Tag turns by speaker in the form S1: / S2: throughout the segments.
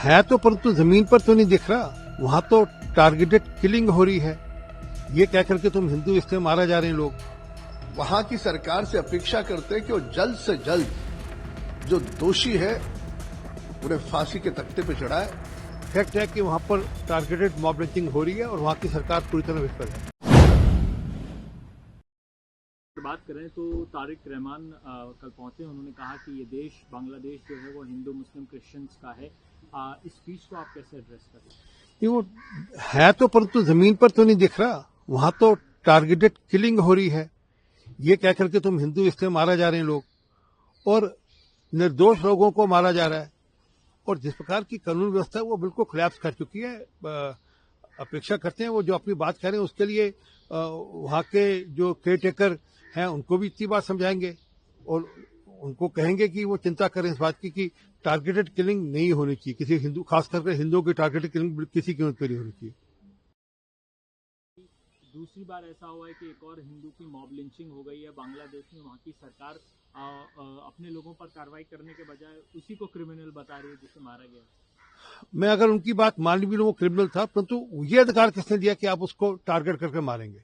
S1: है तो, परंतु जमीन पर तो नहीं दिख रहा। वहां तो टारगेटेड किलिंग हो रही है। ये कह करके तुम हिंदू इसलिए मारा जा रहे हैं लोग।
S2: वहां की सरकार से अपेक्षा करते हैं कि वो जल्द से जल्द जो दोषी है उन्हें फांसी के तख्ते पे चढ़ाए।
S1: फैक्ट है कि वहां पर टारगेटेड मॉब लिंचिंग हो रही है और वहां की सरकार पूरी तरह विफल है।
S3: बात करें तो तारिक रहमान कल पहुंचे, उन्होंने कहा कि ये देश बांग्लादेश जो है वो हिंदू मुस्लिम क्रिश्चियंस का है। इस स्पीच को आप कैसे एड्रेस करें?
S1: वो है तो, परंतु जमीन पर तो नहीं दिख रहा। वहां तो टारगेटेड किलिंग हो रही है। ये कह करके तुम हिंदू इसलिए मारा जा रहे हैं लोग, और निर्दोष लोगों को मारा जा रहा है। और जिस प्रकार की कानून व्यवस्था है वो बिल्कुल कोलैप्स कर चुकी है। अपेक्षा करते हैं वो जो अपनी बात कह रहे हैं उसके लिए वहां के जो केयर टेकर हैं उनको भी इतनी बात समझाएंगे और उनको कहेंगे कि वो चिंता करें इस बात की कि टारगेटेड किलिंग नहीं होनी चाहिए किसी हिंदू, खास करके हिंदुओं की टारगेटेड किलिंग किसी कीमत पर नहीं होनी चाहिए।
S3: दूसरी बार ऐसा हुआ है कि एक और हिंदू की मॉब लिंचिंग हो गई है बांग्लादेश में। वहां की सरकार अपने लोगों पर कार्रवाई करने के बजाय उसी को क्रिमिनल बता रही है जिसे मारा गया।
S1: मैं अगर उनकी बात मान भी लूं वो क्रिमिनल था, परंतु ये अधिकार किसने दिया कि आप उसको टारगेट करके मारेंगे?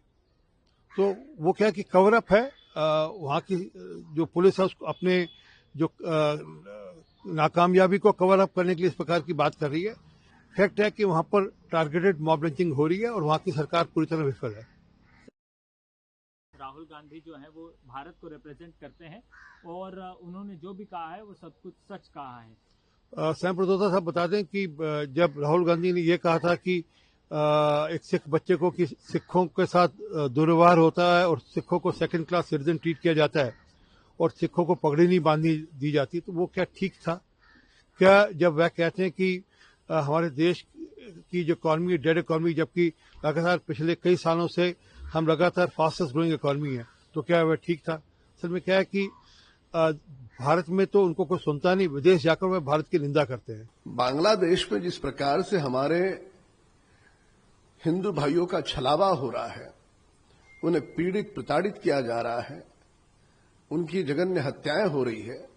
S1: तो वो क्या कि कवर अप है। वहां की जो पुलिस है उसको अपने जो नाकामयाबी को कवर अप करने के लिए इस प्रकार की बात कर रही है। फैक्ट है कि वहां पर टारगेटेड मॉब लिंचिंग हो रही है और वहां की सरकार पूरी तरह विफल है।
S3: राहुल गांधी जो है वो भारत को रिप्रेजेंट करते हैं और उन्होंने जो भी कहा है वो सब कुछ सच कहा है।
S1: सैम प्रदोता साहब बता दें कि जब राहुल गांधी ने ये कहा था कि एक सिख बच्चे को कि सिखों के साथ दुर्व्यवहार होता है और सिखों को सेकंड क्लास सिटीजन ट्रीट किया जाता है और सिखों को पगड़ी नहीं बांधी दी जाती, तो वो क्या ठीक था क्या? जब वह कहते हैं कि हमारे देश की जो इकॉनमी डेड इकॉनमी, जबकि लगातार पिछले कई सालों से हम लगातार फास्टेस्ट ग्रोइंग इकॉनमी है, तो क्या वह ठीक था? असल में क्या है कि भारत में तो उनको कोई सुनता नहीं, विदेश जाकर वह भारत की निंदा करते हैं।
S2: बांग्लादेश में जिस प्रकार से हमारे हिंदू भाइयों का छलावा हो रहा है, उन्हें पीड़ित प्रताड़ित किया जा रहा है, उनकी जघन्य हत्याएं हो रही है,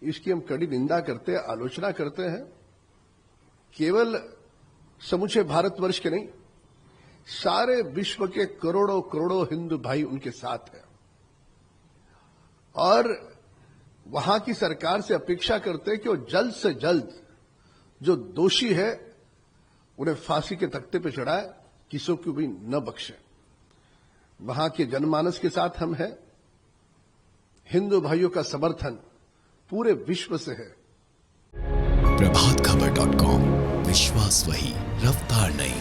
S2: इसकी हम कड़ी निंदा करते हैं, आलोचना करते हैं। केवल समूचे भारतवर्ष के नहीं, सारे विश्व के करोड़ों करोड़ों हिंदू भाई उनके साथ हैं और वहां की सरकार से अपेक्षा करते हैं कि वो जल्द से जल्द जो दोषी है उन्हें फांसी के तख्ते पे चढ़ाए, किसी को भी न बख्शे। वहां के जनमानस के साथ हम हैं। हिंदू भाइयों का समर्थन पूरे विश्व से है।
S4: प्रभातखबर.com, विश्वास वही, रफ्तार नहीं।